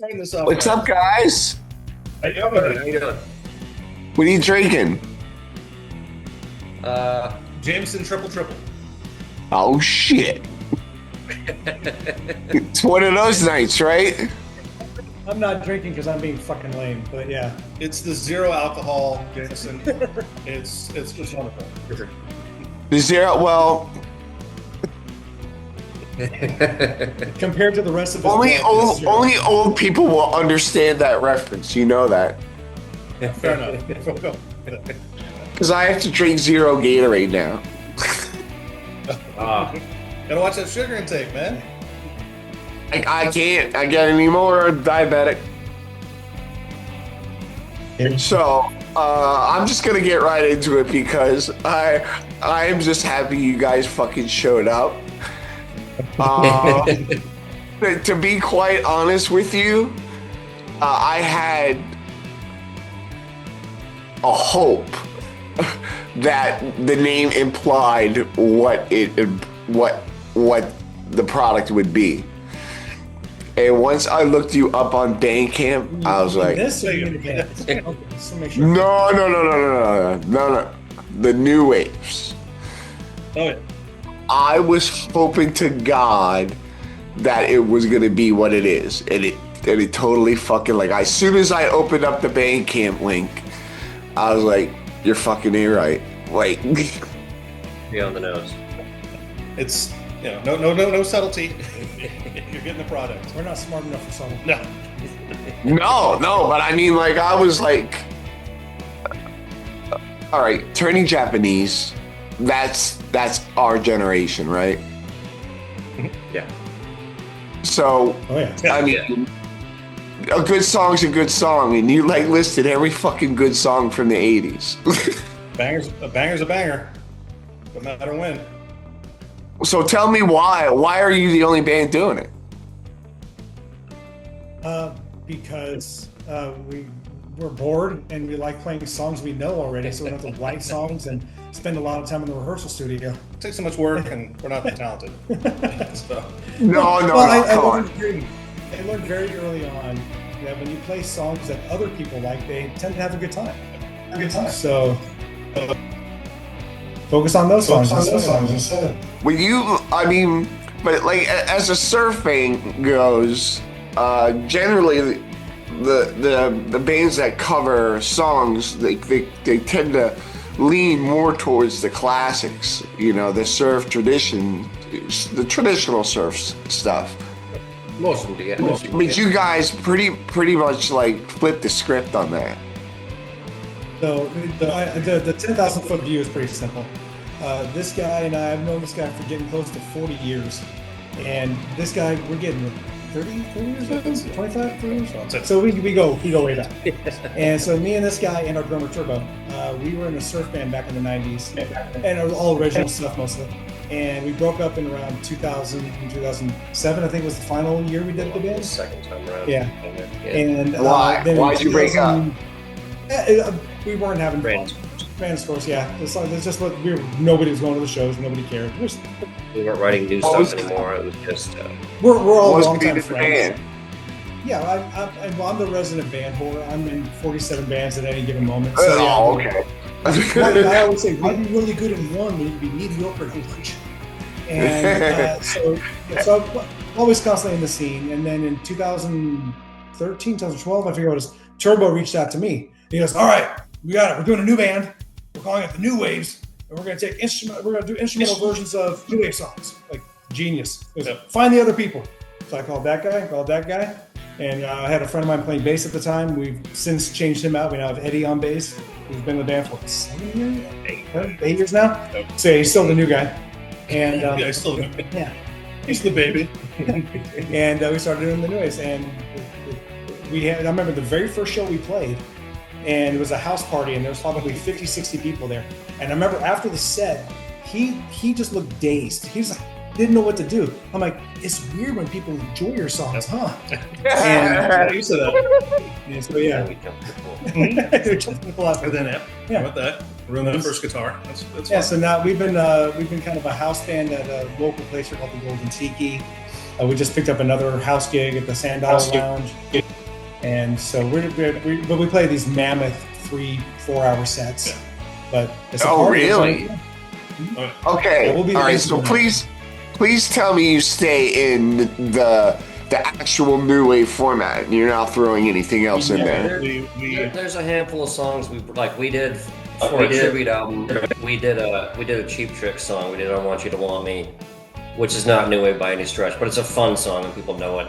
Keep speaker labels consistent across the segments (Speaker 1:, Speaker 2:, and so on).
Speaker 1: Turn this off.
Speaker 2: What's up, guys?
Speaker 1: How you doing?
Speaker 2: What are you drinking?
Speaker 1: Jameson triple.
Speaker 2: Oh, shit. It's one of those nights, right?
Speaker 3: I'm not drinking because I'm being fucking lame, but yeah.
Speaker 1: It's the zero alcohol Jameson. it's just wonderful.
Speaker 2: The zero, well,
Speaker 3: Compared to the rest of us,
Speaker 2: only old people will understand that reference. You know that.
Speaker 1: Fair enough.
Speaker 2: Because I have to drink zero Gatorade now.
Speaker 1: Gotta watch that sugar intake, man.
Speaker 2: I can't. I get any more diabetic. So I'm just gonna get right into it because I am just happy you guys fucking showed up. To be quite honest with you, I had a hope that the name implied what the product would be. And once I looked you up on Bandcamp, I was like,
Speaker 3: this or you okay, so make sure.
Speaker 2: No. The new waves.
Speaker 1: Oh, yeah.
Speaker 2: I was hoping to God that it was gonna be what it is, and it totally fucking, like, as soon as I opened up the Bandcamp link, I was like, you're fucking right. Like,
Speaker 4: be on the nose.
Speaker 1: It's no subtlety. You're getting the product.
Speaker 3: We're not smart enough for something.
Speaker 2: no, but I mean, like, I was like, all right, turning Japanese, that's our generation, right?
Speaker 4: Yeah.
Speaker 2: So,
Speaker 3: Oh yeah.
Speaker 2: I mean, a good song's a good song, and you like listed every fucking good song from the 80s.
Speaker 1: A banger's a banger. No matter when.
Speaker 2: So tell me why are you the only band doing it?
Speaker 3: Because we're bored and we like playing songs we know already, so we don't have to write songs and spend a lot of time in the rehearsal studio.
Speaker 1: It takes so much work, and we're not that talented. So.
Speaker 3: I learned very early on that when you play songs that other people like, they tend to have a good time. So focus on those songs instead.
Speaker 2: But like, as a surf band goes, generally the bands that cover songs, they tend to lean more towards the classics, the surf tradition, the traditional surf stuff.
Speaker 4: Most of them do, yeah.
Speaker 2: But you guys pretty much like flip the script on that.
Speaker 3: So the 10,000 foot view is pretty simple. This guy and I've known this guy for getting close to 40 years. And this guy, we're getting 30 years old? 25, 30 years old? So we go way back. And so me and this guy and our drummer Turbo, we were in a surf band back in the 90s. And it was all original stuff mostly. And we broke up in around 2000, 2007, I think was the final year we did the band.
Speaker 4: Second time around.
Speaker 3: Yeah. And
Speaker 2: why'd you break up?
Speaker 3: We weren't having fun.
Speaker 4: Friends.
Speaker 3: Band scores, yeah. It's just what nobody was going to the shows. Nobody cared.
Speaker 4: We weren't writing new stuff anymore. It was just.
Speaker 3: We're all
Speaker 2: Was
Speaker 3: long-time
Speaker 2: the
Speaker 3: friends.
Speaker 2: band?
Speaker 3: Yeah, I'm the resident band whore. I'm in 47 bands at any given moment. So, yeah,
Speaker 2: Okay.
Speaker 3: I always say, why be really good in one when you can be mediocre in a bunch? And so I'm always constantly in the scene. And then in 2013, 2012, I figured out was Turbo reached out to me. He goes, all right, we got it. We're doing a new band. We're calling it the New Waves. And we're going to do instrumental versions of New Wave songs. Like, genius. He goes, find the other people. So I called that guy. And I had a friend of mine playing bass at the time. We've since changed him out. We now have Eddie on bass. He's been in the band for 7 years? 8 years now?
Speaker 1: Yep.
Speaker 3: So yeah, he's still the new guy. And
Speaker 1: Yeah, he's still the
Speaker 3: yeah.
Speaker 1: He's the baby.
Speaker 3: And we started doing the new waves. And I remember the very first show we played, and it was a house party, and there was probably 50, 60 people there. And I remember after the set, he just looked dazed. He was like, didn't know what to do. I'm like, it's weird when people enjoy your songs, huh?
Speaker 1: I'm used to that.
Speaker 3: And so yeah.
Speaker 4: We jumped the pool.
Speaker 1: And then
Speaker 3: Yeah.
Speaker 1: with that, ruin that first guitar. That's
Speaker 3: Yeah,
Speaker 1: fine.
Speaker 3: so now we've been kind of a house band at a local place called the Golden Tiki. We just picked up another house gig at the Sand Dollar Lounge. And so but we play these mammoth 3-4 hour sets.
Speaker 1: Yeah.
Speaker 3: But it's a
Speaker 2: Oh,
Speaker 3: party.
Speaker 2: really? Okay.
Speaker 3: Yeah, we'll be
Speaker 2: All right.
Speaker 3: the
Speaker 2: So
Speaker 3: instrument.
Speaker 2: please tell me you stay in the actual new wave format, and you're not throwing anything else in there.
Speaker 4: There's a handful of songs we did for a tribute album. We did a Cheap Trick song. We did "I Want You to Want Me," which is not new wave by any stretch, but it's a fun song and people know it.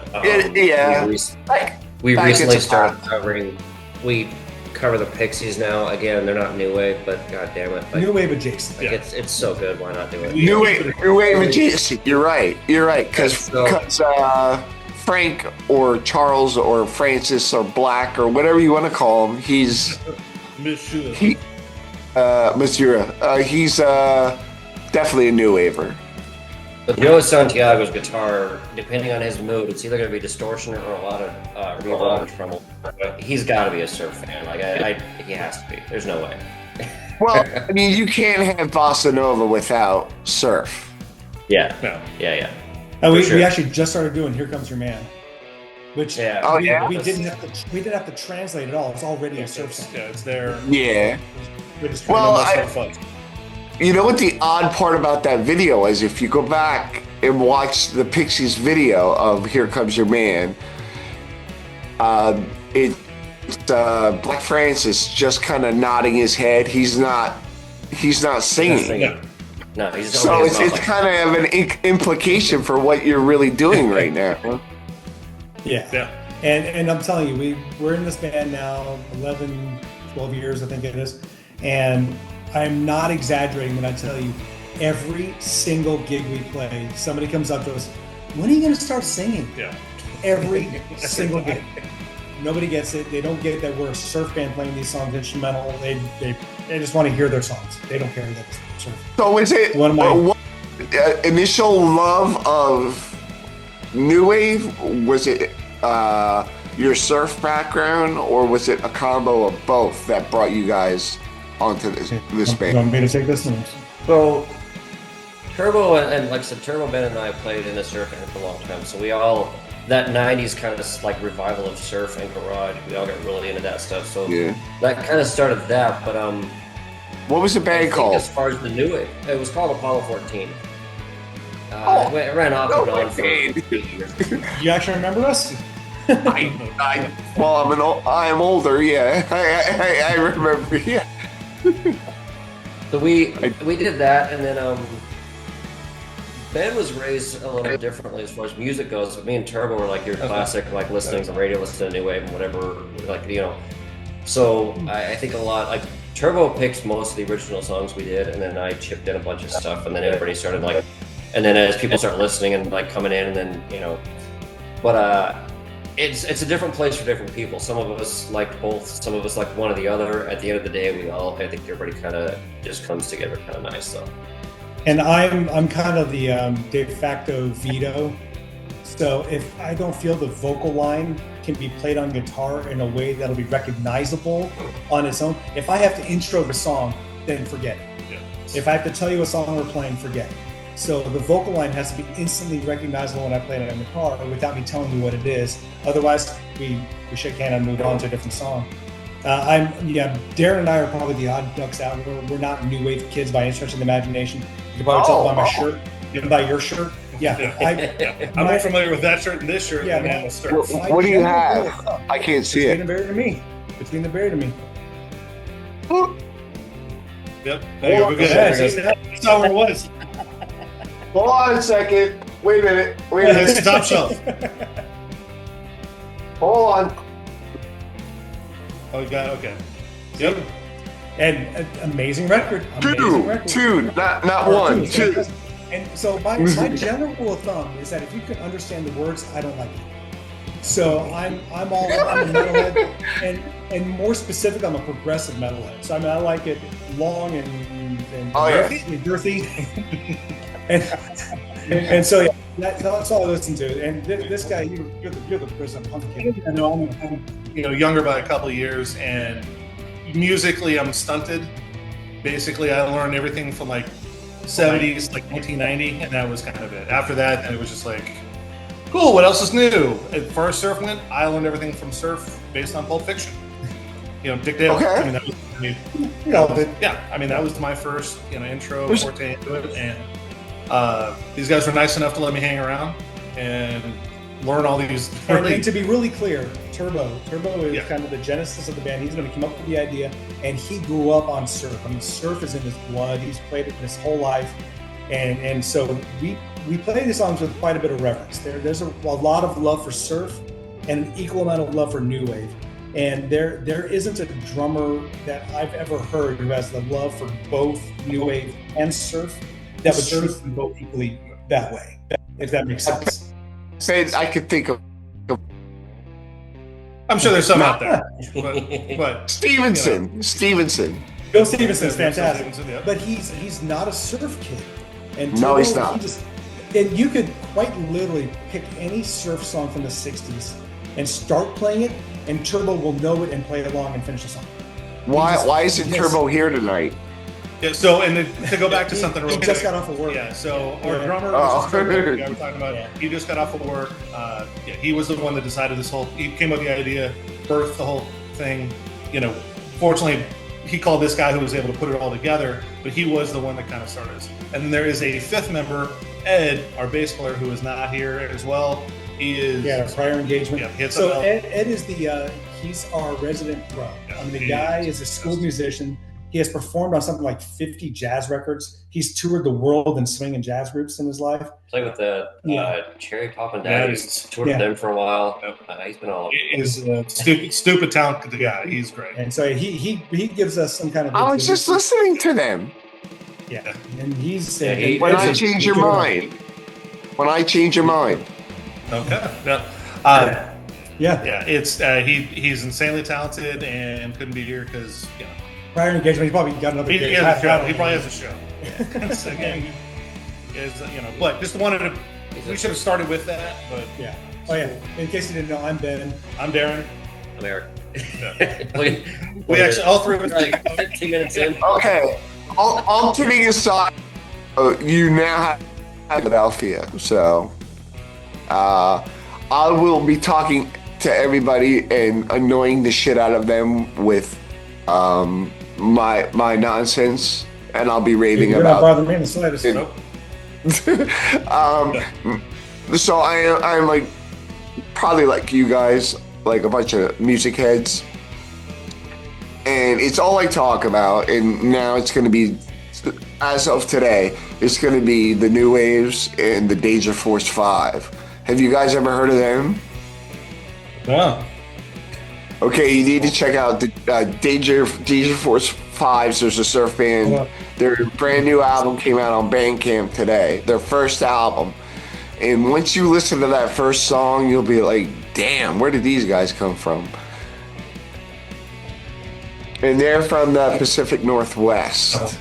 Speaker 2: Yeah.
Speaker 4: We
Speaker 2: Like
Speaker 4: recently
Speaker 2: it's a
Speaker 4: started covering. We cover the Pixies now. Again, they're not new wave, but god damn it,
Speaker 3: New wave adjacent.
Speaker 4: like it's so good. Why not do it?
Speaker 2: New wave adjacent. You're right. Because Frank or Charles or Francis or Black or whatever you want to call him, he's
Speaker 1: Monsieur.
Speaker 2: Missouri. He's definitely a new waver.
Speaker 4: But Santiago's guitar, depending on his mood, it's either going to be distortion or a lot of reverb and tremolo. But he's got to be a surf fan. He has to be. There's no way.
Speaker 2: Well, I mean, you can't have bossa nova without surf.
Speaker 4: Yeah.
Speaker 1: No.
Speaker 4: Yeah.
Speaker 3: And we
Speaker 4: sure.
Speaker 3: actually just started doing "Here Comes Your Man," which
Speaker 4: Yeah.
Speaker 2: Oh,
Speaker 3: we,
Speaker 2: yeah?
Speaker 3: we didn't have to translate at all. It's already a surf song.
Speaker 1: Yeah, it's there.
Speaker 2: Yeah.
Speaker 3: We just
Speaker 2: Well,
Speaker 1: That's fun.
Speaker 2: You know what the odd part about that video is? If you go back and watch the Pixies video of "Here Comes Your Man," it's Black Francis just kind of nodding his head. He's not singing.
Speaker 1: Yeah.
Speaker 4: No, he's
Speaker 2: So it's kind of an implication for what you're really doing right now.
Speaker 3: Yeah. And I'm telling you, we're in this band now 11, 12 years, I think it is. And I'm not exaggerating when I tell you, every single gig we play, somebody comes up to us, when are you going to start singing?
Speaker 1: Yeah.
Speaker 3: Every single gig. Nobody gets it. They don't get that we're a surf band playing these songs instrumental. They just want to hear their songs. They don't care that it's surf.
Speaker 2: So is it
Speaker 3: One of my-
Speaker 2: what initial love of new wave? Was it your surf background, or was it a combo of both that brought you guys onto this
Speaker 3: You
Speaker 2: band?
Speaker 3: want me to take this one?
Speaker 4: So Turbo and like I said, Turbo Ben and I played in the surf band for a long time. So we all that '90s kind of like revival of surf and garage. We all got really into that stuff. So
Speaker 2: Yeah.
Speaker 4: that kind of started that. But
Speaker 2: What was the
Speaker 4: I
Speaker 2: band
Speaker 4: think
Speaker 2: called?
Speaker 4: as far as the new wave, it was called Apollo 14.
Speaker 2: Oh,
Speaker 4: it ran off and on for
Speaker 2: okay.
Speaker 4: 8 years.
Speaker 3: You actually remember us?
Speaker 2: I am older. Yeah, I remember. Yeah.
Speaker 4: So we did that, and then Ben was raised a little differently as far as music goes. But me and Turbo were like your classic, like listening to radio, listening to new wave and whatever, like So I think a lot like Turbo picks most of the original songs we did, and then I chipped in a bunch of stuff, and then everybody started like, and then as people start listening and like coming in, and then but it's a different place for different people. Some of us like both, some of us like one or the other. At the end of the day, I think everybody kind of just comes together kind of nice though.
Speaker 3: And I'm kind of the de facto veto. So if I don't feel the vocal line can be played on guitar in a way that'll be recognizable on its own, if I have to intro the song, then forget it.
Speaker 1: Yeah.
Speaker 3: If I have to tell you a song we're playing, forget it. So the vocal line has to be instantly recognizable when I play it on the guitar without me telling you what it is. Otherwise, we shake hand and move on to a different song. Darren and I are probably the odd ducks out. We're not new wave kids by any stretch of the imagination. You can probably tell by my shirt, even by your shirt. Yeah,
Speaker 1: I'm more familiar with that shirt and this shirt
Speaker 3: Yeah,
Speaker 1: than
Speaker 3: man.
Speaker 1: the surf.
Speaker 2: What do you have? I can't see
Speaker 3: Between
Speaker 2: it.
Speaker 3: the berry to me. Between the berry to me.
Speaker 1: Yep. There you go. We're good.
Speaker 3: Yeah, see,
Speaker 1: That's how it was.
Speaker 2: Hold on a second. Wait a minute.
Speaker 1: It's the top shelf.
Speaker 2: Hold on.
Speaker 1: Oh, you got it. Okay. Yep.
Speaker 3: And amazing record. Amazing record.
Speaker 2: Two, not one, two.
Speaker 3: And so my general rule of thumb is that if you can understand the words, I don't like it. So I'm a metalhead, and more specific, I'm a progressive metalhead. So I like it long and girthy. and so yeah, that's all I listen to. And this guy, you're the person I'm hunting.
Speaker 1: I know I'm younger by a couple of years, and musically I'm stunted. Basically, I learned everything from like 70s, like 1990, and that was kind of it. After that, it was just like Cool. What else is new? As far as surf went, I learned everything from surf based on Pulp Fiction. Dick Dale.
Speaker 2: Okay.
Speaker 1: I mean, that was, I mean, that was my first, intro forte into it, and these guys were nice enough to let me hang around and learn all these.
Speaker 3: And to be really clear, Turbo is kind of the genesis of the band. He's going to come up with the idea, and he grew up on surf. I mean, surf is in his blood. He's played it his whole life, and so we play these songs with quite a bit of reverence. There's a lot of love for surf and an equal amount of love for new wave. And there isn't a drummer that I've ever heard who has the love for both new wave and surf that would treat them both equally that way, if that makes sense.
Speaker 2: I could think of.
Speaker 1: I'm sure there's some out there, but
Speaker 2: Stevenson.
Speaker 3: Bill Stevenson's fantastic,
Speaker 1: yeah.
Speaker 3: but he's not a surf kid. And
Speaker 2: no, he's not.
Speaker 3: And you could quite literally pick any surf song from the '60s and start playing it, and Turbo will know it and play along and finish the song.
Speaker 2: Why isn't Turbo here tonight?
Speaker 1: Yeah, so, and to go back to something real
Speaker 3: quick. He just got off of work.
Speaker 1: Yeah, so our drummer, the guy we're talking about, he just got off of work. He was the one that decided he came up with the idea, birthed the whole thing. Fortunately, he called this guy who was able to put it all together, but he was the one that kind of started us. And then there is a fifth member, Ed, our bass player, who is not here as well. He is
Speaker 3: prior engagement.
Speaker 1: So
Speaker 3: Ed is he's our resident pro. The guy is a school musician. He has performed on something like 50 jazz records. He's toured the world in swing and jazz groups in his life.
Speaker 4: Played with the Cherry Pop and Daddy. Toured with them for a while. He's been all over.
Speaker 1: He's a stupid talented guy. He's great.
Speaker 3: And so he gives us some kind of.
Speaker 2: I was just listening to them.
Speaker 3: Yeah, and he's.
Speaker 2: When I change your mind.
Speaker 1: Okay.
Speaker 3: Yeah.
Speaker 1: It's he's insanely talented and couldn't be here because
Speaker 3: prior engagement. He probably got another.
Speaker 1: He probably has a show. But just wanted to. We should have started with that, but
Speaker 3: yeah. Oh yeah. In case you didn't know, I'm Ben.
Speaker 1: I'm Darren.
Speaker 4: I'm Eric.
Speaker 1: We actually all three of us
Speaker 4: like 15 minutes in.
Speaker 2: Okay. All kidding aside, you now have Philadelphia, so I will be talking to everybody and annoying the shit out of them with my nonsense, and I'll be raving
Speaker 3: You're
Speaker 2: about.
Speaker 3: not bothering me in the slightest.
Speaker 1: Nope.
Speaker 2: So I'm like probably like you guys, like a bunch of music heads, and it's all I talk about. And now it's going to be, as of today, it's going to be the New Waves and the Danger Force 5. Have you guys ever heard of them?
Speaker 1: No.
Speaker 2: Okay, you need to check out the Danger Force 5s. There's a surf band.
Speaker 3: Yeah.
Speaker 2: Their brand new album came out on Bandcamp today. Their first album. And once you listen to that first song, you'll be like, damn, where did these guys come from? And they're from the Pacific Northwest.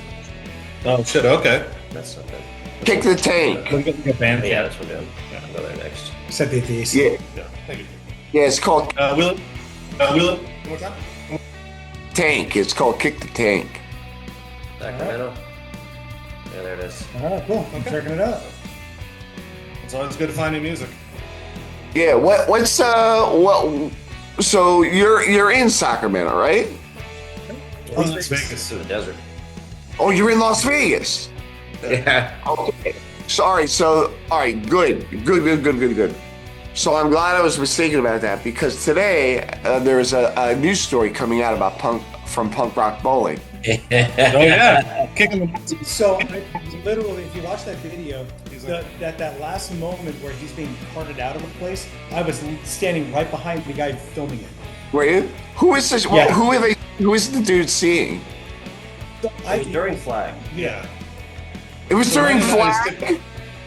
Speaker 1: Oh shit, okay.
Speaker 4: That's something.
Speaker 2: Kick the Tank.
Speaker 1: Look at band.
Speaker 4: Yeah, that's what we're doing. I'll go there next.
Speaker 3: Set the AC.
Speaker 2: Yeah,
Speaker 1: Thank you.
Speaker 2: yeah, it's called
Speaker 1: Will it? One more time?
Speaker 2: Tank. It's called Kick the Tank.
Speaker 4: Sacramento. Yeah, there it is.
Speaker 3: All right, cool. I'm checking it out.
Speaker 1: It's always good to find new music.
Speaker 2: Yeah, so you're in Sacramento, right?
Speaker 1: Las Vegas.
Speaker 4: To the desert.
Speaker 2: Oh, you're in Las Vegas.
Speaker 4: Yeah.
Speaker 2: Okay. Sorry. So, all right. Good. So I'm glad I was mistaken about that, because today there's a news story coming out about punk rock bowling.
Speaker 1: Oh yeah, kicking the.
Speaker 3: So literally, if you watch that video, that last moment where he's being carted out of a place, I was standing right behind the guy filming it.
Speaker 2: Were you? Who is this?
Speaker 3: Yeah.
Speaker 2: Who is the dude seeing?
Speaker 4: It was during flag.
Speaker 1: Yeah.
Speaker 2: It was during flag.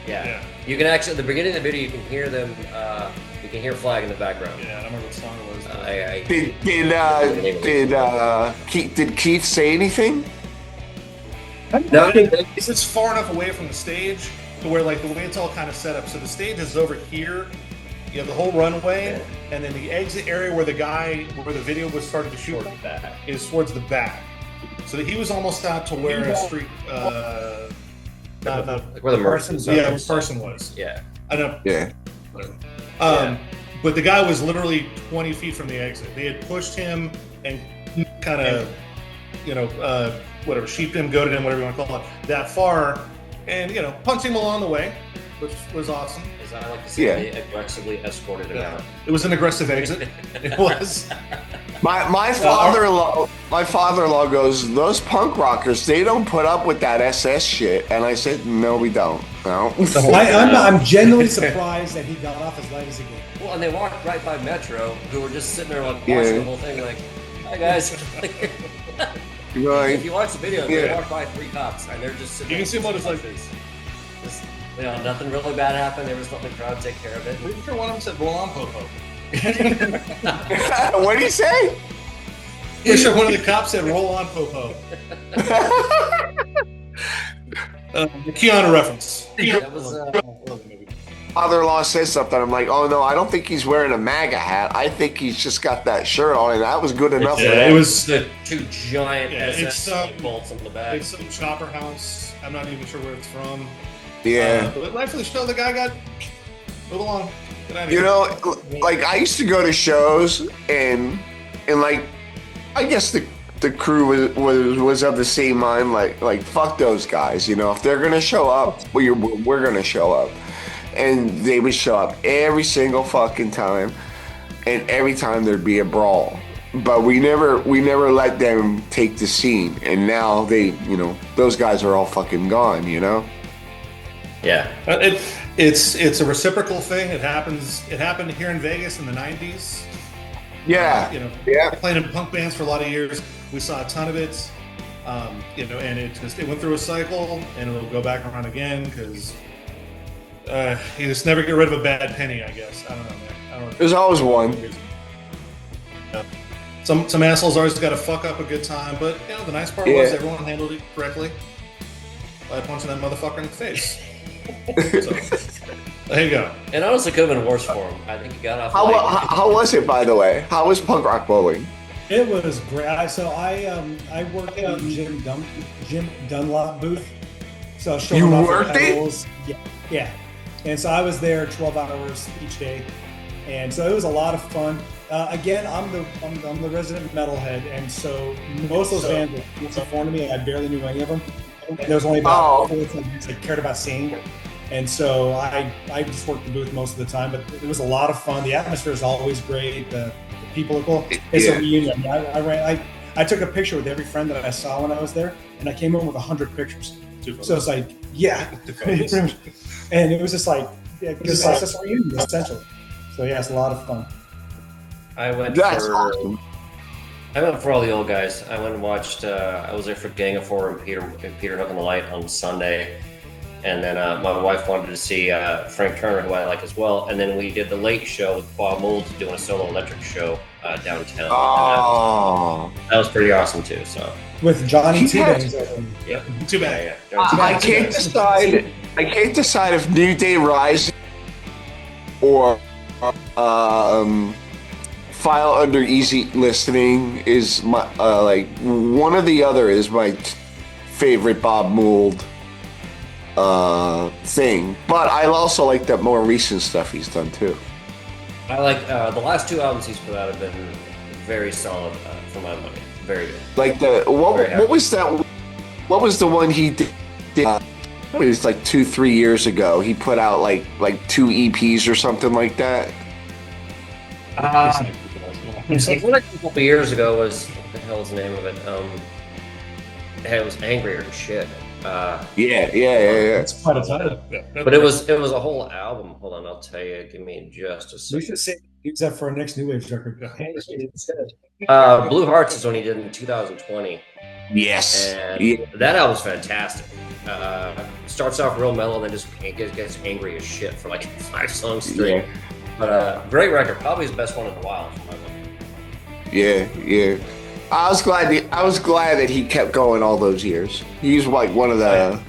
Speaker 4: Yeah. You can actually, at the beginning of the video, you can hear them. You can hear flag in the background.
Speaker 1: Yeah, I don't remember what song it was.
Speaker 2: Did Keith say anything?
Speaker 4: No.
Speaker 1: It's far enough away from the stage to where, like, the way it's all kind of set up. So the stage is over here. You have the whole runway, and then the exit area where the video was started to shoot is towards the back. So he was almost out to where a street.
Speaker 4: Like where the Merson
Speaker 1: where Person was.
Speaker 4: Yeah.
Speaker 1: I know.
Speaker 2: Yeah.
Speaker 1: But the guy was literally 20 feet from the exit. They had pushed him and kind of, whatever, sheeped him, goaded him, whatever you want to call it, that far, and, punched him along the way, which was awesome.
Speaker 4: As I like to say, they aggressively escorted him out.
Speaker 1: It was an aggressive exit. It was.
Speaker 2: My father-in-law goes, those punk rockers, they don't put up with that SS shit. And I said, no, we don't. No.
Speaker 3: I'm genuinely surprised that he got off as light as he did.
Speaker 4: Well, and they walked right by Metro, who were just sitting there watching the whole thing like, hi guys.
Speaker 2: Right.
Speaker 4: If you watch the video, they walked by 3 cops, and they're just sitting there.
Speaker 1: You can see what it's like this.
Speaker 4: Nothing really bad happened. They were just letting the crowd take care of it.
Speaker 1: Pretty sure one of them said, roll on, Popo.
Speaker 2: What did he say?
Speaker 1: Pretty sure one of the cops said, roll on, Popo. Keanu reference.
Speaker 4: That was,
Speaker 2: Father-in-law says something. I'm like, oh no, I don't think he's wearing a MAGA hat. I think he's just got that shirt on, and that was good enough for that.
Speaker 1: It was
Speaker 4: the 2 giant SS bolts on the back.
Speaker 1: It's some chopper house. I'm not even sure where it's from.
Speaker 2: Yeah.
Speaker 1: But rightfully so, the guy got move along. Get out of
Speaker 2: You
Speaker 1: here.
Speaker 2: know, like I used to go to shows, and like I guess the crew was of the same mind. Like fuck those guys. If they're gonna show up, we're gonna show up. And they would show up every single fucking time, and every time there'd be a brawl. But we never let them take the scene. And now those guys are all fucking gone.
Speaker 4: Yeah.
Speaker 1: It's a reciprocal thing. It happened here in Vegas in the 90s.
Speaker 2: Yeah.
Speaker 1: I played in punk bands for a lot of years. We saw a ton of it. And it went through a cycle, and it'll go back around again because you just never get rid of a bad penny, I guess. I don't know, man.
Speaker 2: There's always one.
Speaker 1: Some assholes always got to fuck up a good time, but the nice part was everyone handled it correctly by punching that motherfucker in the face. So, there you go.
Speaker 4: It honestly could have been worse for him. I think he got off.
Speaker 2: How was it, by the way? How was punk rock bowling?
Speaker 3: It was great. I worked at Jim Dunlop booth. So
Speaker 2: You worked it?
Speaker 3: Yeah. And so I was there 12 hours each day, and so it was a lot of fun. Again, I'm the resident metalhead, and so most of those bands were foreign to me. I barely knew any of them. There was only about 4 things I cared about seeing, and so I just worked the booth most of the time. But it was a lot of fun. The atmosphere is always great. The people are cool. It's a reunion. I took a picture with every friend that I saw when I was there, and I came home with 100 pictures. So it's like, and it was just like, because it's just a reunion essentially. So yeah, it's a lot of fun.
Speaker 4: I went for all the old guys. I went and watched. I was there for Gang of Four and Peter Hook and the Light on Sunday, and then my wife wanted to see Frank Turner, who I like as well. And then we did the late show with Bob Mould doing a solo electric show downtown.
Speaker 2: Oh,
Speaker 4: that was pretty awesome too. So
Speaker 3: with Johnny T.
Speaker 4: Yeah,
Speaker 1: too bad.
Speaker 2: I can't decide. I can't decide if New Day Rising or File Under Easy Listening is my one or the other is my favorite Bob Mould thing. But I also like the more recent stuff he's done too.
Speaker 4: I like the last 2 albums he's put out have been very solid for my money. Very good.
Speaker 2: Like what was that? What was the one he did? It was like 2-3 years ago. He put out like 2 EPs or something like that.
Speaker 4: One a couple years ago was, what the hell's the name of it? It was Angrier than Shit.
Speaker 2: Yeah.
Speaker 3: It's quite a title.
Speaker 4: But it was a whole album. Hold on, I'll tell you. Give me just a second.
Speaker 3: We should use that for our next New Wave record.
Speaker 4: Blue Hearts is when he did in 2020.
Speaker 2: Yes.
Speaker 4: And that album's fantastic. Starts off real mellow, and then just gets angry as shit for like 5 songs straight.
Speaker 2: Yeah.
Speaker 4: But great record, probably his best one in a while.
Speaker 2: Yeah. I was glad that he kept going all those years. He's like one of the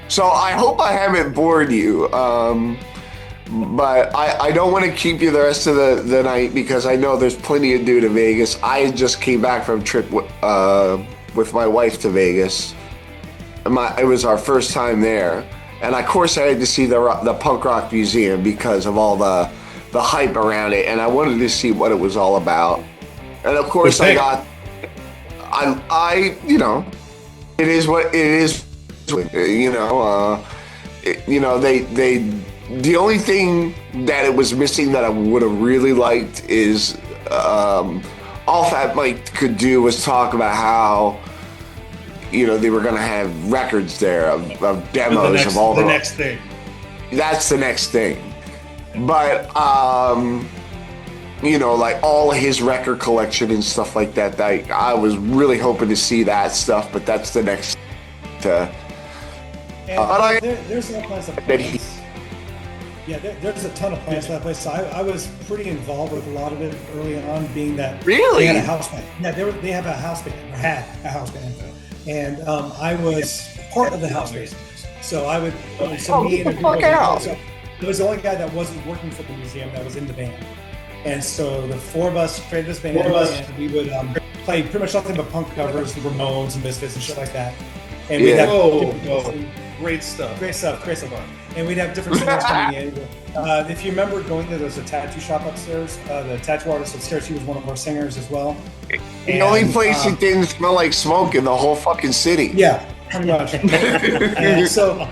Speaker 2: So I hope I haven't bored you, but I don't want to keep you the rest of the night because I know there's plenty to do to Vegas. I just came back from a trip with my wife to Vegas. It was our first time there, And of course, I had to see the punk rock museum because of all the hype around it, and I wanted to see what it was all about. And of course, I you know, it is what it is. You know, the only thing that it was missing that I would have really liked is all Fat Mike could do was talk about how, you know, they were going to have records there of demos of all
Speaker 1: the next thing.
Speaker 2: That's the next thing. But you know, like all of his record collection and stuff like that. I was really hoping to see that stuff, but that's the next.
Speaker 3: There's all kinds of plans. Yeah, there's a ton of plans for that place. So I was pretty involved with a lot of it early on, being that
Speaker 2: really
Speaker 3: they had a house band. Yeah, they have a house band, or had a house band, and I was part of the house band. So I would. Me and a group I was the only guy that wasn't working for the museum that was in the band. And so the four of us created this band, and we would play pretty much nothing but punk covers, the Ramones and Misfits and shit like that. And we'd have
Speaker 1: great stuff.
Speaker 3: And we'd have different singers coming in. If you remember going there was a tattoo shop upstairs. The tattoo artist upstairs, he was one of our singers as well.
Speaker 2: The only place that didn't smell like smoke in the whole fucking city.
Speaker 3: Yeah, pretty much. And so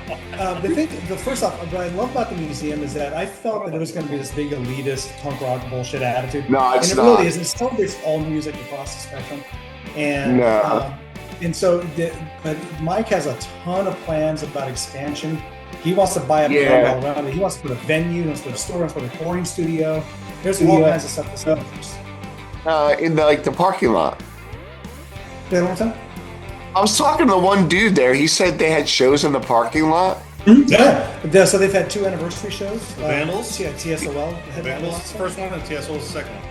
Speaker 3: first off, what I love about the museum is that I felt that it was going to be this big elitist punk rock bullshit attitude.
Speaker 2: No, it's
Speaker 3: and
Speaker 2: not.
Speaker 3: It really is. It celebrates all music across the spectrum. And but Mike has a ton of plans about expansion. He wants to buy up all around it. He wants to put a venue, he wants to put a store, he wants to put a recording studio. There's all kinds of stuff to sell.
Speaker 2: In the parking lot.
Speaker 3: Say that one time?
Speaker 2: I was talking to one dude there. He said they had shows in the parking lot.
Speaker 3: Yeah. So they've had 2 anniversary shows.
Speaker 1: Vandals?
Speaker 3: Yeah, TSOL.
Speaker 1: Vandals is the first one, and TSOL is the second one.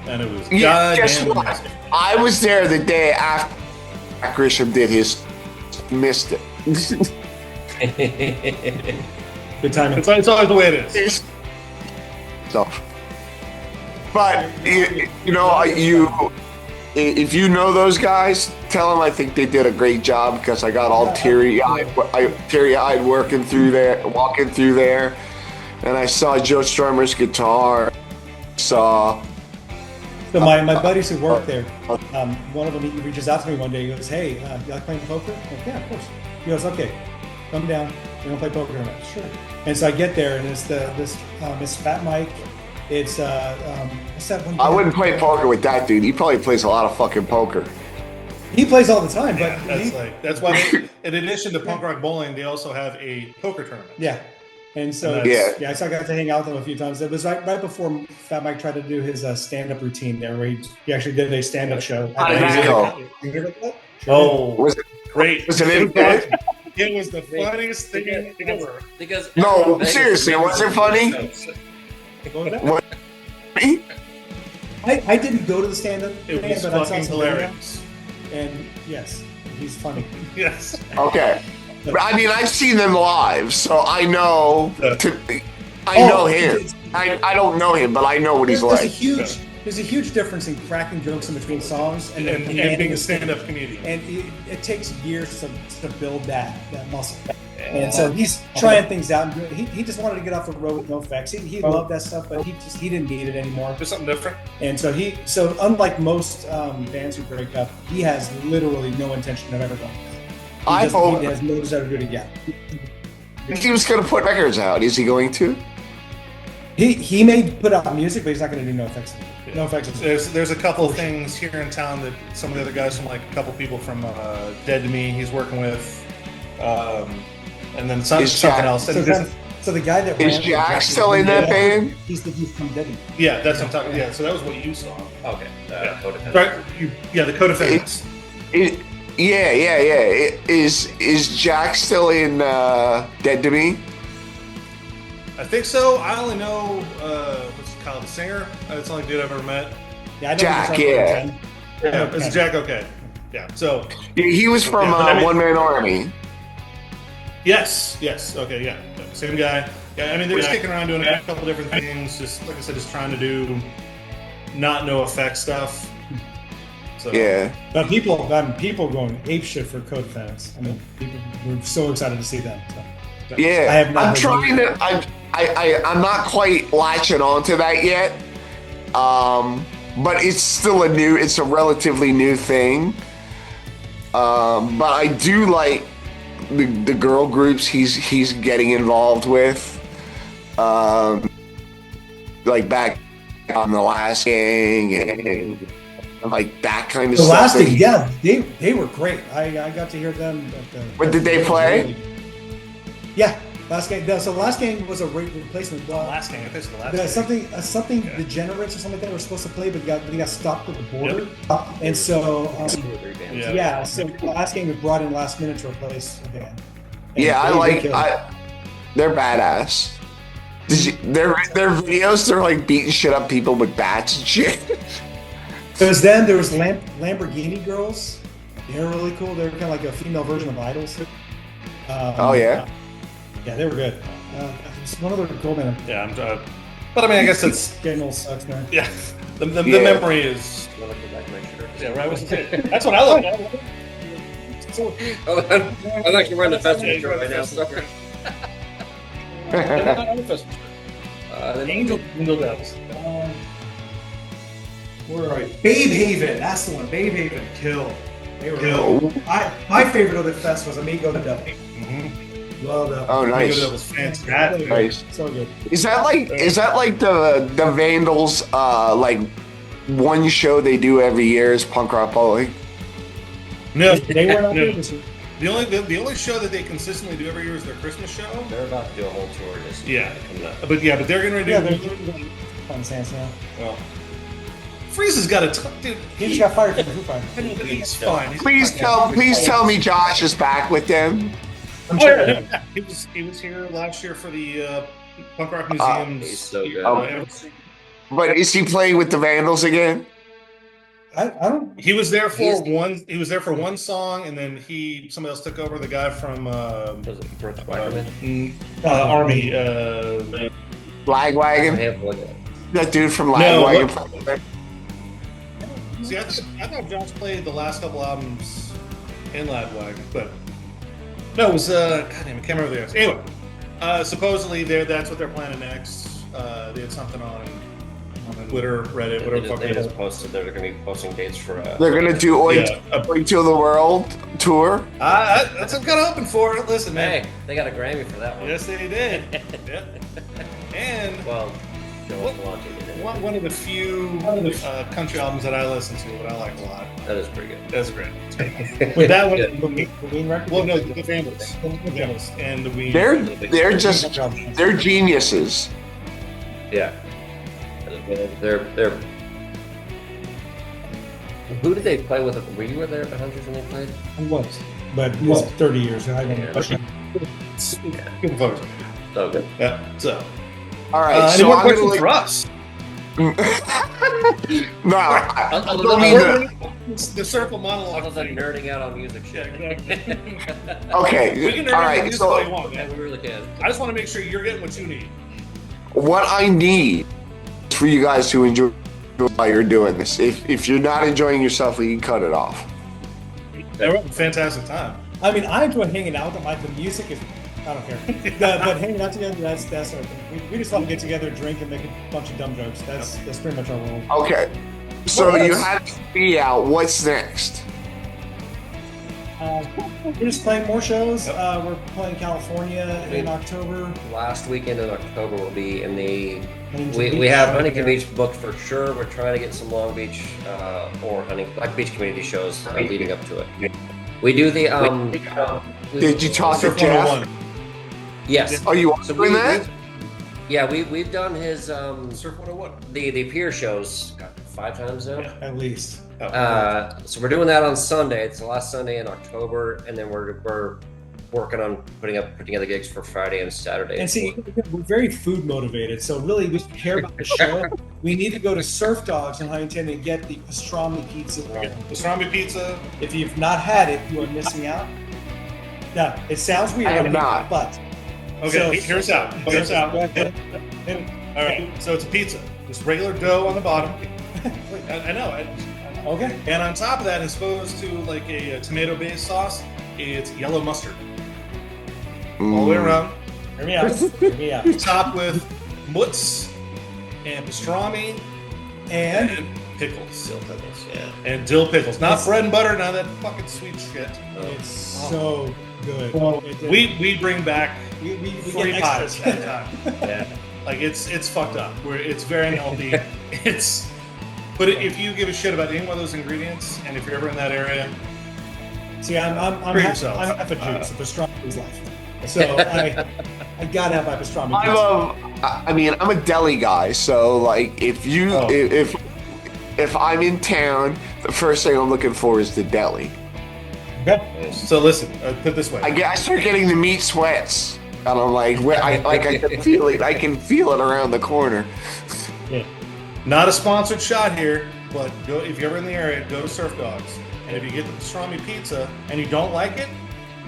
Speaker 1: And it was
Speaker 2: goddamn. I was there the day after Grisham did his. Missed it.
Speaker 3: Good timing.
Speaker 1: It's always the way it is.
Speaker 2: So, but you know, if you know those guys, tell them I think they did a great job, because I got all teary-eyed walking through there, and I saw Joe Strummer's guitar. So
Speaker 3: my buddies who work there, one of them, he reaches out to me one day. He goes, "Hey, you like playing poker?" I'm like, "Yeah, of course." He goes, "Okay, come down. We're gonna play poker tonight." Sure. And so I get there, and it's this Fat Mike. It's what's that one?
Speaker 2: I wouldn't play poker with that dude. He probably plays a lot of fucking poker.
Speaker 3: He plays all the time, but
Speaker 1: that's why in addition to punk rock bowling, they also have a poker tournament.
Speaker 3: Yeah. And so so I got to hang out with him a few times. It was right before Fat Mike tried to do his stand-up routine there, where he actually did a stand-up show.
Speaker 1: Was it great?
Speaker 2: Was it any good?
Speaker 1: It was the funniest thing ever.
Speaker 2: No, seriously, was it funny? What?
Speaker 3: I didn't go to the stand-up.
Speaker 1: It was fucking hilarious.
Speaker 3: And yes, he's funny.
Speaker 1: Yes.
Speaker 2: Okay. I mean, I've seen them live, so I know. I know him. I don't know him, but I know what he's like.
Speaker 3: There's a huge difference in cracking jokes in between songs and
Speaker 1: being a stand-up comedian.
Speaker 3: And it takes years to build that muscle. And so he's trying things out. He just wanted to get off the road with no effects. He loved that stuff, but he didn't need it anymore.
Speaker 1: Just something different.
Speaker 3: And so unlike most bands who break up, he has literally no intention of ever going back. He has no desire to do it again.
Speaker 2: He was going to put records out. Is he going to?
Speaker 3: He may put out music, but he's not going to do no effects. Yeah. No effects.
Speaker 1: There's a couple of things here in town that some of the other guys from, like a couple people from Dead to Me, he's working with, and then something else.
Speaker 3: So the guy that
Speaker 2: is Jack still in that band?
Speaker 3: He's from Dead to Me.
Speaker 1: Yeah, that's what I'm talking. Yeah, so that was what you saw.
Speaker 4: Okay.
Speaker 1: Right. The Codefendants.
Speaker 2: Yeah. Is Jack still in Dead to Me?
Speaker 1: I think so. I only know what's he called, the singer. That's the only dude I've ever met.
Speaker 3: Yeah, I know
Speaker 2: Jack.
Speaker 1: Yeah, it's Jack. Okay. Yeah. So
Speaker 2: he was from One Man Army.
Speaker 1: Yes. Okay. Yeah. Same guy. Yeah. I mean, they're just kicking around doing a couple different things. Just like I said, just trying to do not no effect stuff. So.
Speaker 3: Yeah. But people going ape shit for Codefendants. I mean, people were so excited to see them. So.
Speaker 2: Yeah,
Speaker 3: I have not
Speaker 2: I'm
Speaker 3: heard
Speaker 2: trying to. I'm not quite latching onto that yet. But it's still it's a relatively new thing. But I do like the girl groups he's getting involved with. Like back on the Last Gang and like that kind of
Speaker 3: The
Speaker 2: stuff.
Speaker 3: Last Gang, yeah, they were great. I got to hear them.
Speaker 2: But did they play?
Speaker 3: Yeah, Last Gang. So Last Gang was a replacement.
Speaker 1: Last Gang, I think it's the Last Gang.
Speaker 3: Something Degenerates or something like that were supposed to play, but they got stopped at the border. Yep. And so so the Last Gang was brought in last minute to replace the band. And
Speaker 2: they're badass. Their videos, they're like beating shit up people with bats and shit.
Speaker 3: So there was Lamborghini Girls. They're really cool. They're kind of like a female version of Idols.
Speaker 2: Yeah,
Speaker 3: they were good. It's one other cool band.
Speaker 1: Yeah, but I mean, I guess it's
Speaker 3: Daniel sucks, man.
Speaker 1: Yeah, the memory is. Yeah, right. That's what I look at.
Speaker 4: I'm actually running the festival right now. So.
Speaker 1: Angel Devils.
Speaker 3: Where are you? Babe Haven. That's the one. Babe Haven. Kill. They were cool. My favorite of the fest was Amigo the Devil. Mm-hmm. Love that.
Speaker 2: Oh, nice.
Speaker 1: Amigo the Devil's fantastic.
Speaker 2: Nice.
Speaker 3: So good.
Speaker 2: Is that like the Vandals like one show they do every year is Punk Rock Bowling?
Speaker 1: No,
Speaker 3: they were not there this year.
Speaker 1: The only show that they consistently do every year is their Christmas show.
Speaker 4: They're about to do a whole tour this year.
Speaker 1: But they're going to do.
Speaker 3: Yeah, they're doing fun sense now.
Speaker 1: Well, Freeze has got a dude.
Speaker 3: He just got fired from the Foo Fighters.
Speaker 1: He's fine.
Speaker 2: Please tell me Josh is back with them.
Speaker 1: I'm sure. He was here last year for the Punk Rock Museum's.
Speaker 4: He's so good.
Speaker 2: But is he playing with the Vandals again?
Speaker 3: I don't.
Speaker 1: He was there for one. He was there for one song, and then somebody else took over. The guy from
Speaker 4: was it Brett Wackerman?
Speaker 1: Army.
Speaker 2: Lagwagon. That dude from Lagwagon.
Speaker 1: See, I thought Josh played the last couple albums in Lagwagon, but no, it was God damn, I can't remember the rest. Anyway, supposedly that's what they're planning next. They had something on Twitter, Reddit, whatever.
Speaker 4: They just posted they're going to be posting dates for.
Speaker 2: They're going to do Oink to the World tour.
Speaker 1: That's what I'm kind of hoping for. Listen, man.
Speaker 4: Hey, they got a Grammy for that one.
Speaker 1: Yes, they did. Yeah. And one of the few country albums that I listen to, that I like a lot.
Speaker 4: That is pretty good.
Speaker 1: That's great. With that one, the Vandals, and the Ween.
Speaker 2: They're geniuses.
Speaker 4: Yeah. They're. Who did they play with? Were you there at the Hunters when they played?
Speaker 3: I was, but it was 30 years. I don't know.
Speaker 1: Good folks.
Speaker 4: So good.
Speaker 1: Yeah. So.
Speaker 2: All right.
Speaker 1: Any more questions for us?
Speaker 2: No, I don't mean
Speaker 1: the circle monologue.
Speaker 4: I was like nerding out on music shit.
Speaker 2: Okay.
Speaker 1: We can nerd
Speaker 2: all
Speaker 1: out
Speaker 2: right.
Speaker 1: on music
Speaker 2: So
Speaker 1: all you want, man.
Speaker 4: We really can.
Speaker 1: I just want to make sure you're getting what you need.
Speaker 2: what I need is for you guys to enjoy while you're doing this. If you're not enjoying yourself, we can cut it off.
Speaker 1: Fantastic time.
Speaker 3: I mean, I enjoy hanging out with them. Like the music is, I don't care. But hanging out together, that's our thing. We just want to get together, drink, and make a bunch of dumb jokes. That's pretty much our role.
Speaker 2: Okay. So you had to be out. What's next?
Speaker 3: We're just playing more shows. We're playing California in October.
Speaker 4: Last weekend in October will be in the.
Speaker 3: Huntington
Speaker 4: We have Huntington Beach booked for sure. We're trying to get some Long Beach or Huntington Beach community shows leading up to it. We do the.
Speaker 2: Did you talk to Jeff?
Speaker 4: Yes.
Speaker 2: Are you doing that?
Speaker 4: We've done his
Speaker 1: Surf 101.
Speaker 4: The pier shows 5 times now.
Speaker 3: At least.
Speaker 4: So we're doing that on Sunday. It's the last Sunday in October, and then we're working on putting together gigs for Friday and Saturday.
Speaker 3: And see, we're very food motivated, so really we care about the show. We need to go to Surf Dogs in Huntington and get the pastrami pizza.
Speaker 1: Pastrami pizza.
Speaker 3: If you've not had it, you are missing out. Now, it sounds weird.
Speaker 2: I have not.
Speaker 3: But
Speaker 1: okay, here's out. All right, so it's a pizza, just regular dough on the bottom. I know.
Speaker 3: Okay.
Speaker 1: And on top of that, as opposed to like a tomato-based sauce, it's yellow mustard. all the way around.
Speaker 3: Hear me out. Hear me out.
Speaker 1: Top with mutz and pastrami
Speaker 3: And
Speaker 1: pickles.
Speaker 4: Dill pickles, yeah.
Speaker 1: And dill pickles. Not bread and butter, none of that fucking sweet shit.
Speaker 3: it's so good.
Speaker 1: Well,
Speaker 3: It-
Speaker 1: we bring back
Speaker 3: we
Speaker 1: free
Speaker 3: get
Speaker 1: pies
Speaker 3: extras.
Speaker 1: at a time.
Speaker 4: Yeah.
Speaker 1: Like it's fucked up. It's very unhealthy. But if you give a shit about any one of those ingredients, and if you're ever in that area,
Speaker 3: See, I'm
Speaker 1: Treat
Speaker 3: half,
Speaker 1: yourself.
Speaker 3: I'm half a Jew, so pastrami is life. So I gotta have my pastrami.
Speaker 2: I'm a deli guy, so like if I'm in town, the first thing I'm looking for is the deli.
Speaker 3: Okay.
Speaker 1: so listen, put it this way.
Speaker 2: I start getting the meat sweats, and I'm like, I can feel it. I can feel it around the corner.
Speaker 1: Not a sponsored shot here, but go if you're ever in the area, go to Surf Dogs. And if you get the pastrami pizza and you don't like it,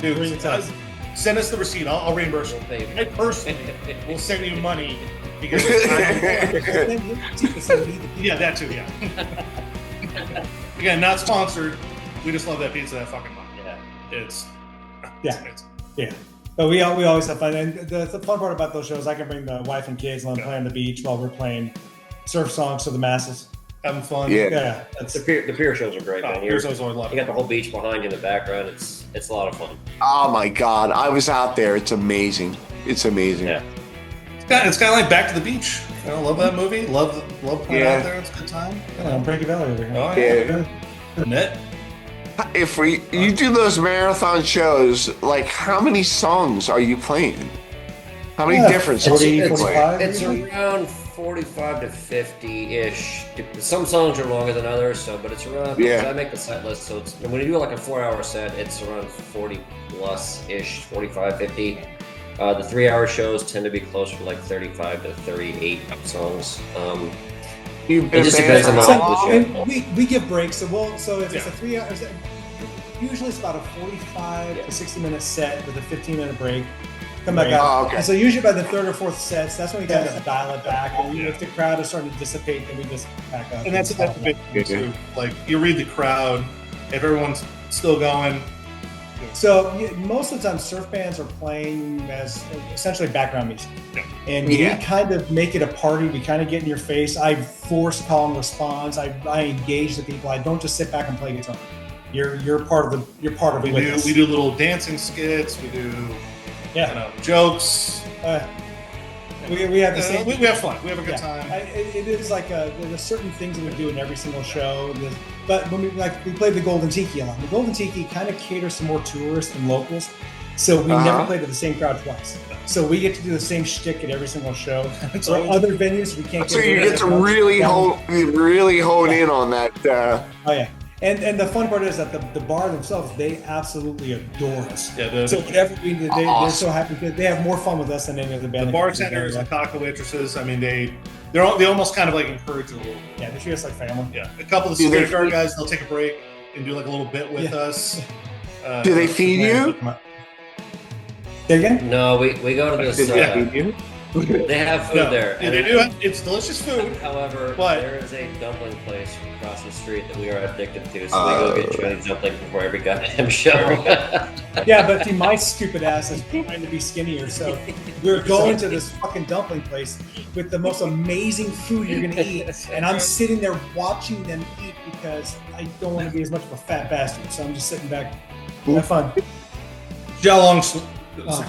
Speaker 1: dude,
Speaker 3: Bring it to us.
Speaker 1: send us the receipt. I'll reimburse you. I personally will send you money because yeah, that too. Yeah. Again, not sponsored. We just love that pizza that fucking much.
Speaker 4: Yeah.
Speaker 1: It's amazing.
Speaker 3: Yeah. But we always have fun. And the fun part about those shows, I can bring the wife and kids and let them play on the beach while we're playing surf songs to the masses.
Speaker 1: Having fun.
Speaker 2: Yeah.
Speaker 3: Yeah. That's
Speaker 4: The pier shows are great, man.
Speaker 1: Here's always love
Speaker 4: You
Speaker 1: it.
Speaker 4: got the whole beach behind you in the background. It's a lot of fun.
Speaker 2: Oh my God, I was out there. It's amazing. It's amazing.
Speaker 4: Yeah.
Speaker 1: It's kind of like Back to the Beach. I love that movie. Love playing
Speaker 2: Yeah.
Speaker 1: out there. It's a good time.
Speaker 3: I'm Frankie Valley over here.
Speaker 1: Oh
Speaker 2: Yeah.
Speaker 1: yeah. Net.
Speaker 2: If you do those marathon shows, like how many songs are you playing? How many different songs are
Speaker 3: 40,
Speaker 2: you playing?
Speaker 3: 45?
Speaker 4: It's around 45 to 50-ish. Some songs are longer than others, but it's around.
Speaker 2: Yeah.
Speaker 4: I make the set list, so it's when you do like a 4-hour set, it's around 40 plus ish, 45, 50. The 3-hour shows tend to be closer to like 35 to 38 songs.
Speaker 2: You've
Speaker 4: It just depends on the
Speaker 2: band-
Speaker 4: length of the show.
Speaker 3: And we give breaks. So if it's
Speaker 1: Yeah.
Speaker 3: a 3 hours, usually it's about a 45 to 60-minute set with a 15-minute break. Come back out.
Speaker 2: Oh, okay.
Speaker 3: And so usually by the third or fourth sets, that's when we kind of dial it back. And if the crowd is starting to dissipate, then we just back up.
Speaker 1: And that's a big thing too. Like you read the crowd. If everyone's still going,
Speaker 3: So most of the time, surf bands are playing as essentially background music, and
Speaker 2: Yeah.
Speaker 3: we kind of make it a party. We kind of get in your face. I force call and response. I engage the people. I don't just sit back and play guitar. You're part of
Speaker 1: we
Speaker 3: it with us.
Speaker 1: do little dancing skits. We do jokes.
Speaker 3: We have the same.
Speaker 1: We have fun. We have a good time.
Speaker 3: It is like there's certain things that we do in every single show. But when we played the Golden Tiki a lot. The Golden Tiki kind of caters to more tourists and locals, so we never play to the same crowd twice. So we get to do the same shtick at every single show. For other venues, we can't.
Speaker 2: So you get to really hone in on that.
Speaker 3: Oh yeah. And the fun part is that the bar themselves, they absolutely adore us.
Speaker 1: Yeah,
Speaker 3: So whatever we do, they're so happy because they have more fun with us than any other band.
Speaker 1: the bartenders and cocktail waitresses. I mean, they almost kind of like encourage you a little.
Speaker 3: Yeah, they treat us like family.
Speaker 1: Yeah, a couple of the security guard guys, they'll take a break and do like a little bit with us.
Speaker 2: Do they feed you?
Speaker 3: Say again?
Speaker 4: No, we go to this.
Speaker 2: Did they feed you?
Speaker 4: They have food there.
Speaker 1: Yeah, they do. It's delicious food.
Speaker 4: However,
Speaker 1: But-
Speaker 4: there is a dumpling place across the street that we are addicted to, so we go get Chinese dumplings before every goddamn show.
Speaker 3: Yeah, but see, my stupid ass is trying to be skinnier, so we're going to this fucking dumpling place with the most amazing food you're gonna eat, and I'm sitting there watching them eat because I don't want to be as much of a fat bastard. So I'm just sitting back. Have fun.
Speaker 1: Jalong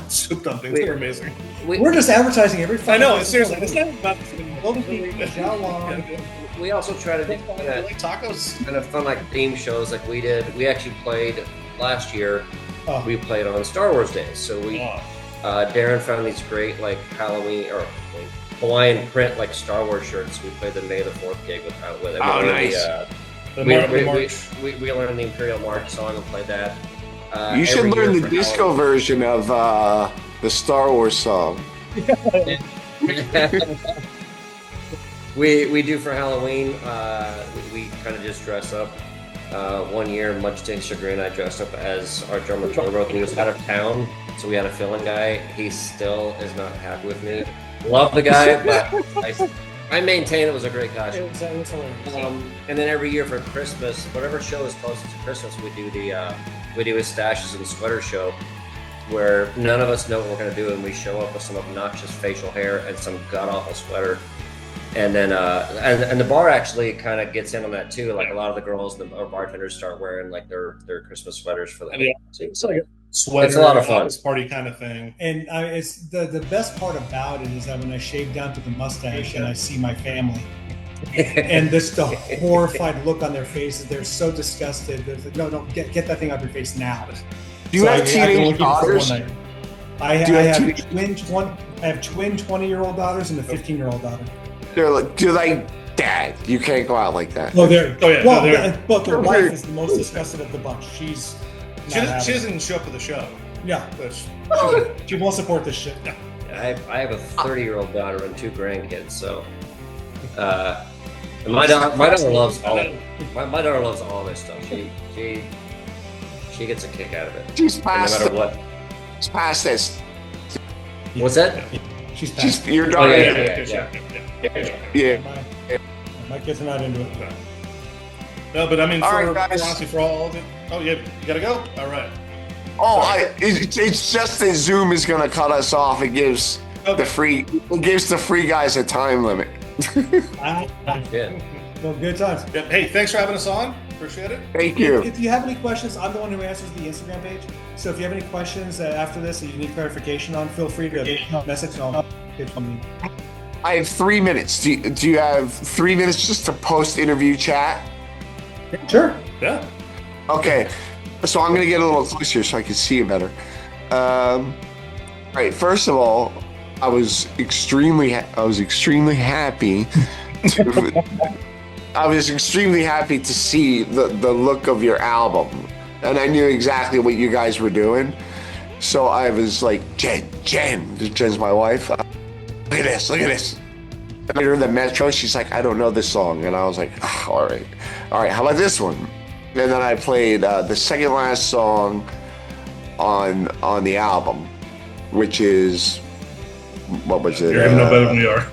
Speaker 1: soup dumplings. They're amazing.
Speaker 3: We're just advertising every.
Speaker 1: I know.
Speaker 3: fucking
Speaker 1: Seriously,
Speaker 3: episode.
Speaker 1: it's not about
Speaker 3: Golden Tiki, Xiaolong.
Speaker 4: We also try to do
Speaker 1: like tacos.
Speaker 4: kind of fun like theme shows like we did. We actually played last year.
Speaker 3: Oh.
Speaker 4: We played on Star Wars Day, so we Darren found these great like Halloween or Hawaiian print like Star Wars shirts. We played the May the 4th gig with it. We
Speaker 2: Oh,
Speaker 4: learned
Speaker 2: nice.
Speaker 4: We learned the Imperial March song and played that.
Speaker 2: You should
Speaker 4: every
Speaker 2: learn
Speaker 4: year
Speaker 2: the
Speaker 4: for
Speaker 2: disco version of the Star Wars song.
Speaker 4: We do for Halloween. We kind of just dress up. One year, much to his chagrin, I dressed up as our drummer Charlie Roken. He was out of town, so we had a fill-in guy. He still is not happy with me. Love the guy, but I maintain it was a great costume. And then every year for Christmas, whatever show is closest to Christmas, we do a stashes and sweater show. where none of us know what we're going to do, and we show up with some obnoxious facial hair and some god-awful sweater. And then and the bar actually kind of gets in on that too. Like a lot of the girls and our bartenders start wearing like their Christmas sweaters for them.
Speaker 1: Yeah.
Speaker 4: So it's like
Speaker 1: Sweater,
Speaker 4: it's a lot of fun.
Speaker 1: office party kind of thing.
Speaker 3: And it's the best part about it is that when I shave down to the mustache and I see my family, and this the horrified look on their faces, they're so disgusted. They're like, no, get that thing out of your face now.
Speaker 2: Do you have teenage daughters?
Speaker 3: I have twin 20-year-old daughters and a 15-year-old daughter.
Speaker 2: They're like, Dad, you can't go out like that.
Speaker 3: Well, they're
Speaker 1: they're-
Speaker 3: but the wife is the most disgusted of the bunch. She
Speaker 1: doesn't show up to the show.
Speaker 3: Yeah, she won't support this shit. Yeah.
Speaker 4: I have a 30-year-old daughter and 2 grandkids, so my daughter loves all my daughter loves all this stuff. She gets a kick out of it.
Speaker 2: She's past
Speaker 4: no matter what.
Speaker 2: She's past this.
Speaker 4: What's that?
Speaker 3: She's
Speaker 2: your daughter.
Speaker 3: yeah. My kids are not into it.
Speaker 1: No, but I mean,
Speaker 2: all right,
Speaker 1: honestly, for all of it. Oh, yeah, you gotta go. All right.
Speaker 2: Oh, it's just that Zoom is gonna cut us off. It gives the free guys a time limit.
Speaker 4: Yeah.
Speaker 3: Well, good times.
Speaker 1: Yeah, hey, thanks for having us on. Appreciate it.
Speaker 2: Thank you.
Speaker 3: If you have any questions, I'm the one who answers the Instagram page. So if you have any questions after this that you need clarification on, feel free to message and I'll get from me.
Speaker 2: I have 3 minutes. Do you have 3 minutes just to post interview chat?
Speaker 3: Sure.
Speaker 1: Yeah.
Speaker 2: Okay. So I'm gonna get a little closer so I can see you better. All right. First of all, I was extremely happy. I was extremely happy to see the look of your album, and I knew exactly what you guys were doing. So I was like, Jen's my wife. Look at this. And I heard the Metro. She's like, I don't know this song, and I was like, oh, all right. How about this one? And then I played the second last song on the album, which is what was it?
Speaker 1: You're even know better than we are.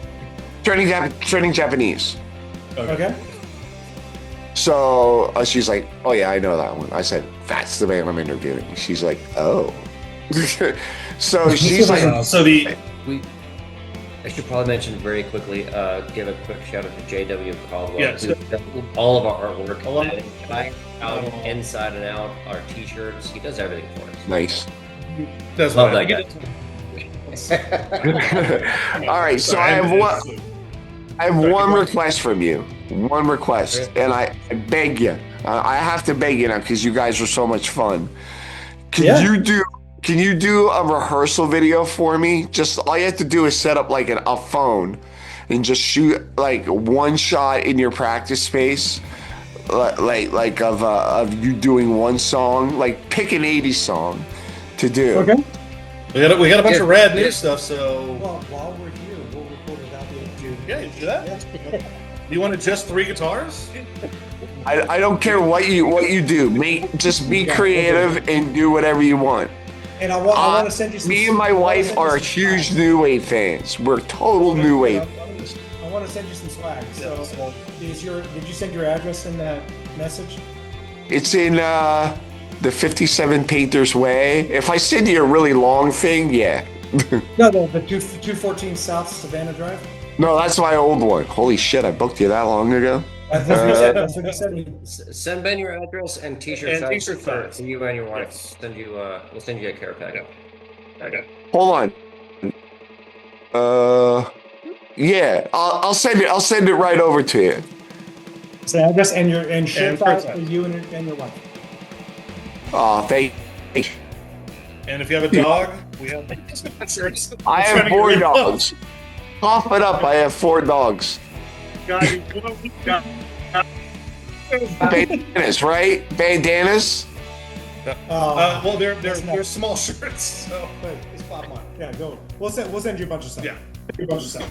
Speaker 2: Turning Japanese.
Speaker 3: Okay.
Speaker 2: So she's like, oh yeah, I know that one. I said, that's the man I'm interviewing. She's like, oh. So she's like,
Speaker 4: I should probably mention very quickly, give a quick shout out to JW Caldwell.
Speaker 1: Yes.
Speaker 4: Who does all of our artwork, out, inside and out, our t-shirts. He does everything for us.
Speaker 2: nice.
Speaker 1: That's
Speaker 4: Love
Speaker 1: fine.
Speaker 4: that guy.
Speaker 2: All right, so I have one request from you. One request, and I beg you. I have to beg you now because you guys are so much fun. Can you do a rehearsal video for me? Just all you have to do is set up like a phone and just shoot like one shot in your practice space, like of you doing one song. Like pick an '80s song to do.
Speaker 3: Okay.
Speaker 1: We got a bunch of rad new stuff, so
Speaker 3: Well, while we're here, we'll record without the interview.
Speaker 1: yeah, you do that. You wanted just 3 guitars?
Speaker 2: I don't care what you do. Just be creative and do whatever you want.
Speaker 3: And I want to send you some.
Speaker 2: Me and my wife are huge New Wave fans. We're total New Wave.
Speaker 3: I want to send you some swag. So, did you send your address in that message?
Speaker 2: It's in the 57 Painters Way. If I send you a really long thing, yeah.
Speaker 3: No, the 214 South Savannah Drive.
Speaker 2: No, that's my old one. Holy shit, I booked you that long ago.
Speaker 3: That's what you sent me.
Speaker 4: Send Ben your address and t-shirt
Speaker 1: And
Speaker 4: size
Speaker 1: t-shirt size.
Speaker 4: for you and your wife.
Speaker 1: Yes.
Speaker 4: We'll send you a care package.
Speaker 1: Okay.
Speaker 2: Hold on. Yeah, I'll send it. I'll send it right over to you.
Speaker 3: So address and shirt
Speaker 1: And
Speaker 3: size
Speaker 1: shirt
Speaker 3: for
Speaker 1: size.
Speaker 3: you and your wife.
Speaker 2: Oh, thank.
Speaker 1: And if you have a dog, we have shirts.
Speaker 2: I have 4 dogs. Cough it up. I have 4 dogs. Bandanas, right? Bandanas.
Speaker 1: Well, they're
Speaker 3: That's not-
Speaker 1: small shirts. So
Speaker 3: Wait, it's pop on. Yeah, go. We'll send you a bunch of stuff.
Speaker 1: yeah.
Speaker 3: A bunch of stuff.